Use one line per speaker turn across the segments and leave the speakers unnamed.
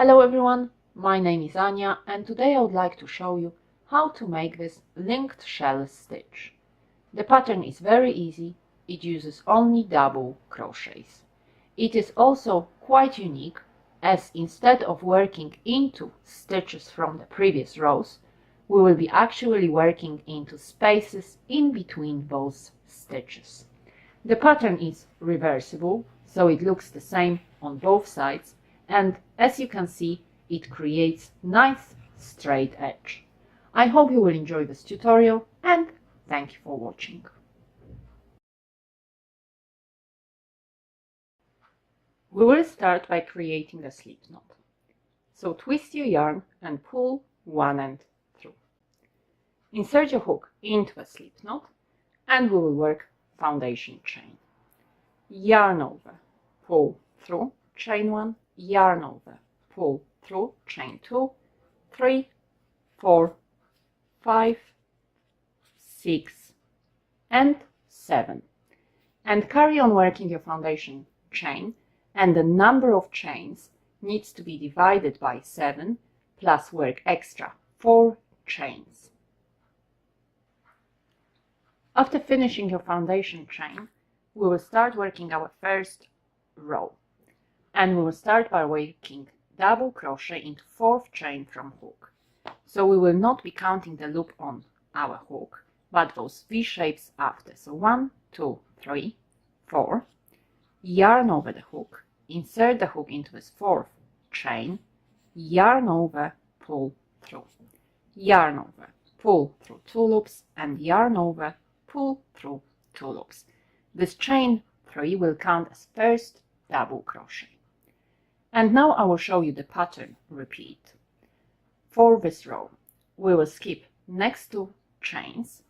Hello everyone, my name is Anya and today I would like to show you how to make this linked shell stitch. The pattern is very easy, it uses only double crochets. It is also quite unique as instead of working into stitches from the previous rows, we will be actually working into spaces in between those stitches. The pattern is reversible, so it looks the same on both sides, and as you can see, it creates nice straight edge. I hope you will enjoy this tutorial and thank you for watching. We will start by creating a slip knot. So twist your yarn and pull one end through. Insert your hook into a slip knot and we will work foundation chain. Yarn over, pull through, chain 1, yarn over, pull through, chain 2, 3, 4, 5, 6 and 7, and carry on working your foundation chain, and the number of chains needs to be divided by 7 plus work extra 4 chains. After finishing your foundation chain, we will start working our first row, and we will start by working double crochet into 4th chain from hook. So we will not be counting the loop on our hook, but those V shapes after. So 1, 2, 3, 4, yarn over the hook, insert the hook into this 4th chain, yarn over, pull through, yarn over, pull through 2 loops, and yarn over, pull through 2 loops. This chain 3 will count as first double crochet. And now I will show you the pattern repeat. For this row, we will skip next 2 chains,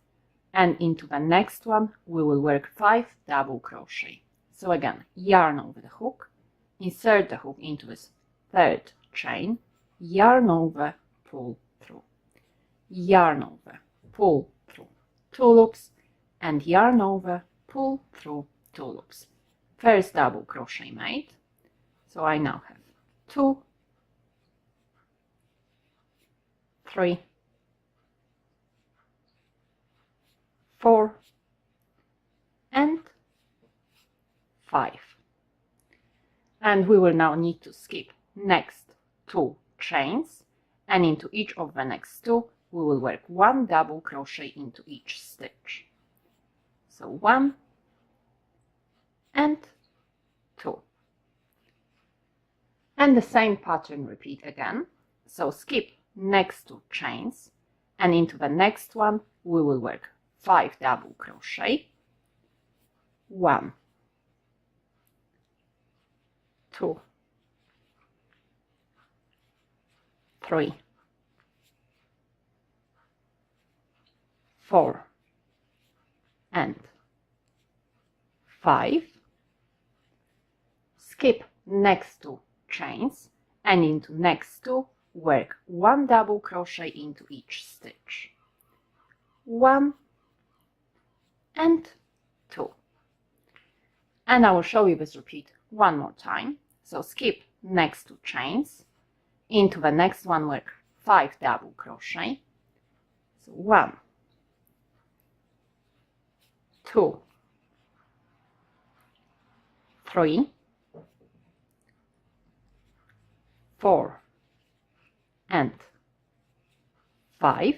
and into the next one we will work 5 double crochet. So again, yarn over the hook, insert the hook into this 3rd chain, yarn over, pull through, yarn over, pull through 2 loops, and yarn over, pull through 2 loops. First double crochet made. So I now have 2, 3, 4, and 5. And we will now need to skip next 2 chains, and into each of the next 2 we will work 1 double crochet into each stitch. So 1 and 2. And the same pattern repeat again. So skip next 2 chains, and into the next one we will work 5 double crochet, 1, 2, 3, 4, and 5. Skip next 2 chains, and into next 2 work 1 double crochet into each stitch, 1 and 2. And I will show you this repeat one more time. So skip next 2 chains, into the next one work 5 double crochet, so 1, 2, 3, 4, and 5.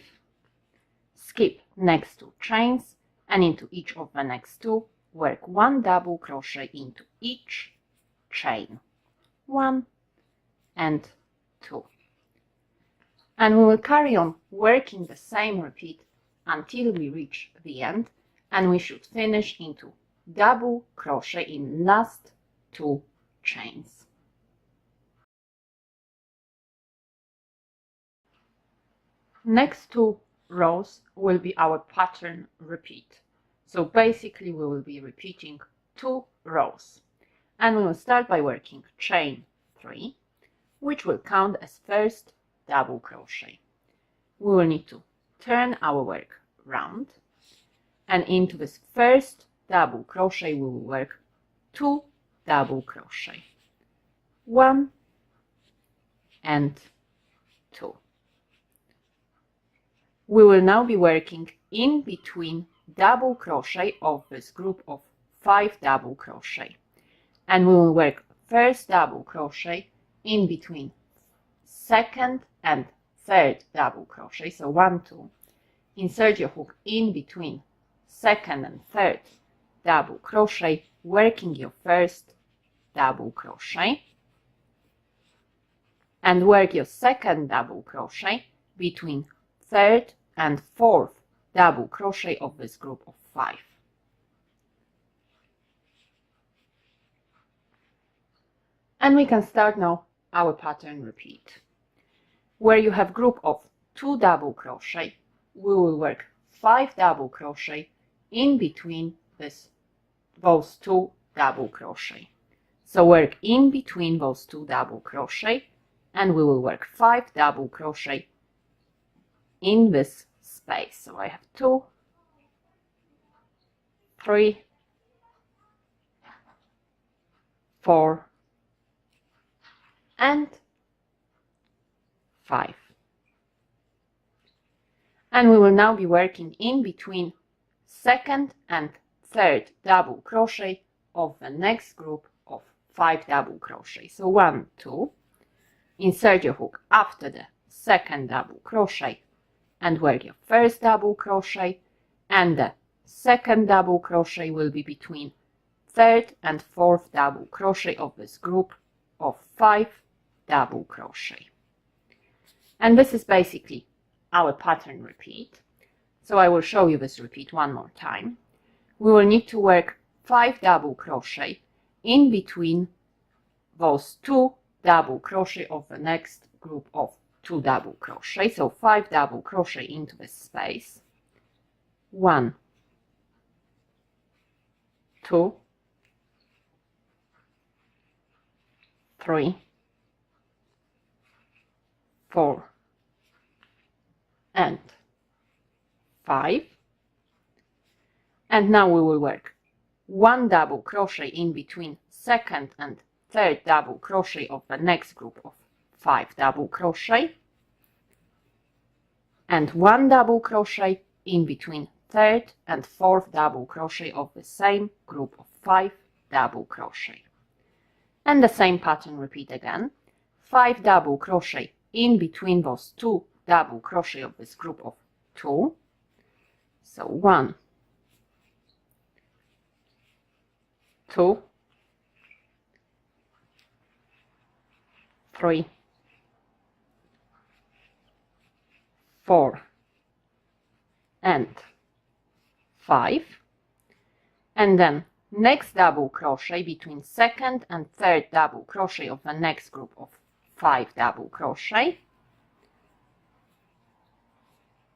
Skip next 2 chains, and into each of the next 2 work 1 double crochet into each chain, 1 and 2. And we will carry on working the same repeat until we reach the end, and we should finish into double crochet in last 2 chains. Next 2 rows will be our pattern repeat. So basically we will be repeating 2 rows, and we will start by working chain 3, which will count as first double crochet. We will need to turn our work round, and into this first double crochet we will work 2 double crochet, 1, and 2. We will now be working in between double crochet of this group of 5 double crochet, and we will work first double crochet in between second and third double crochet. So 1, 2, insert your hook in between second and third double crochet, working your first double crochet, and work your second double crochet between third and fourth double crochet of this group of 5. And we can start now our pattern repeat. Where you have group of 2 double crochet, we will work 5 double crochet in between those 2 double crochet. So work in between those 2 double crochet, and we will work 5 double crochet in this space. So I have 2, 3, 4, and 5. And we will now be working in between second and third double crochet of the next group of 5 double crochet. So 1, 2, insert your hook after the second double crochet and work your first double crochet, and the second double crochet will be between third and fourth double crochet of this group of 5 double crochet. And this is basically our pattern repeat. So I will show you this repeat one more time. We will need to work 5 double crochet in between those 2 double crochet of the next group of 2 double crochet. So 5 double crochet into this space. 1, 2, 3, 4, and 5. And now we will work 1 double crochet in between second and third double crochet of the next group of 5 double crochet, and 1 double crochet in between third and fourth double crochet of the same group of 5 double crochet. And the same pattern repeat again. 5 double crochet in between those 2 double crochet of this group of 2. So 1, 2, 3, 4, and 5. And then next double crochet between second and third double crochet of the next group of 5 double crochet,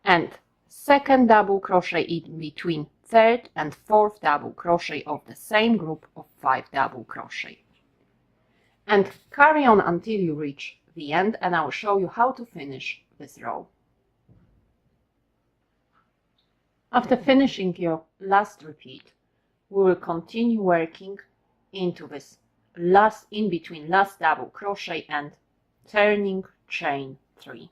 and second double crochet in between third and fourth double crochet of the same group of 5 double crochet. And carry on until you reach the end, and I will show you how to finish this row. After finishing your last repeat, we will continue working into this in between last double crochet and turning chain 3,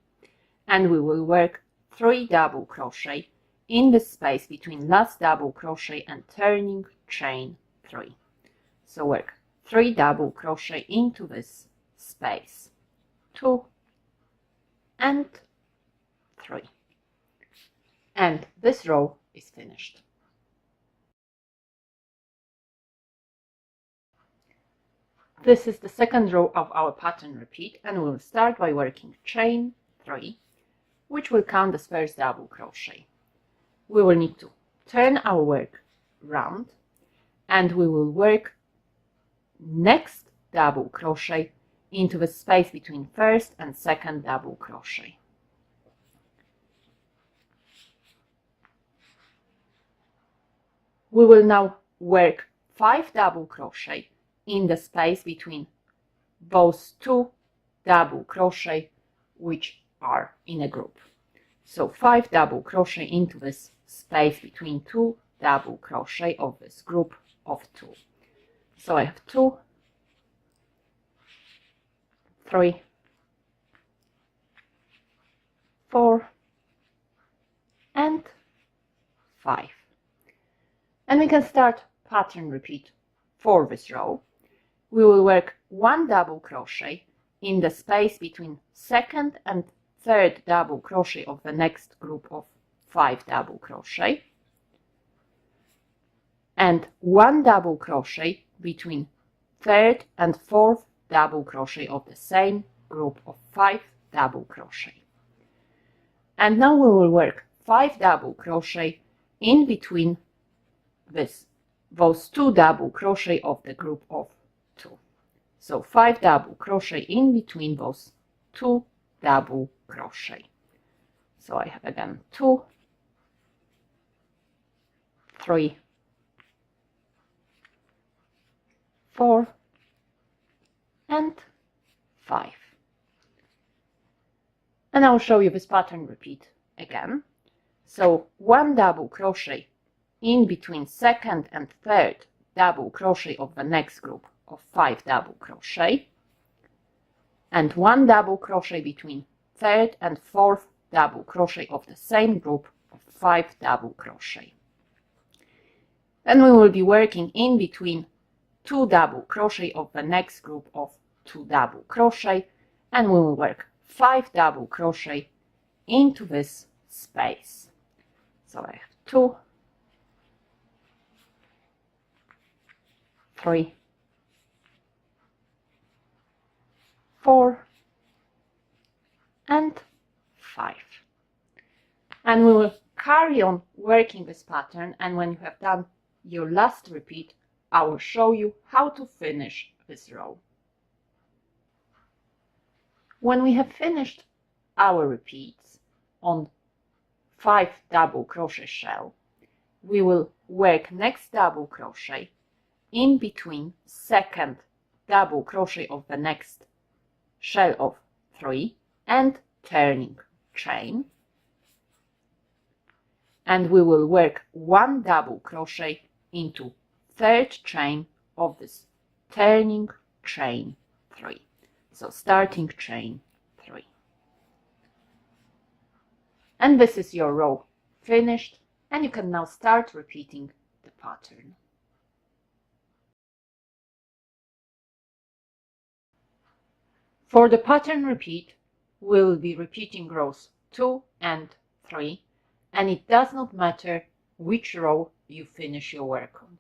and we will work 3 double crochet in the space between last double crochet and turning chain 3. So work 3 double crochet into this space, 2 and 3, and this row is finished. This is the second row of our pattern repeat, and we'll start by working chain 3, which will count as first double crochet. We will need to turn our work round, and we will work next double crochet into the space between first and second double crochet. We will now work 5 double crochet in the space between those 2 double crochet which are in a group. So 5 double crochet into this space between 2 double crochet of this group of 2. So I have 2, 3, 4 and 5. And we can start pattern repeat for this row. We will work 1 double crochet in the space between second and third double crochet of the next group of 5 double crochet, and 1 double crochet between third and fourth double crochet of the same group of 5 double crochet. And now we will work 5 double crochet in between those 2 double crochet of the group of 2. So 5 double crochet in between those 2 double crochet. So I have again 2, 3, 4 and 5. And I'll show you this pattern repeat again. So 1 double crochet in between second and third double crochet of the next group of 5 double crochet, and 1 double crochet between third and fourth double crochet of the same group of 5 double crochet. Then we will be working in between 2 double crochet of the next group of 2 double crochet, and we will work 5 double crochet into this space. So I have 2, 3, 4 and 5. And we will carry on working this pattern, and when you have done your last repeat, I will show you how to finish this row. When we have finished our repeats on 5 double crochet shell, we will work next double crochet in between second double crochet of the next shell of 3 and turning chain, and we will work 1 double crochet into third chain of this turning chain 3. So starting chain 3. And this is your row finished, and you can now start repeating the pattern. For the pattern repeat, we'll be repeating rows 2 and 3, and it does not matter which row you finish your work on.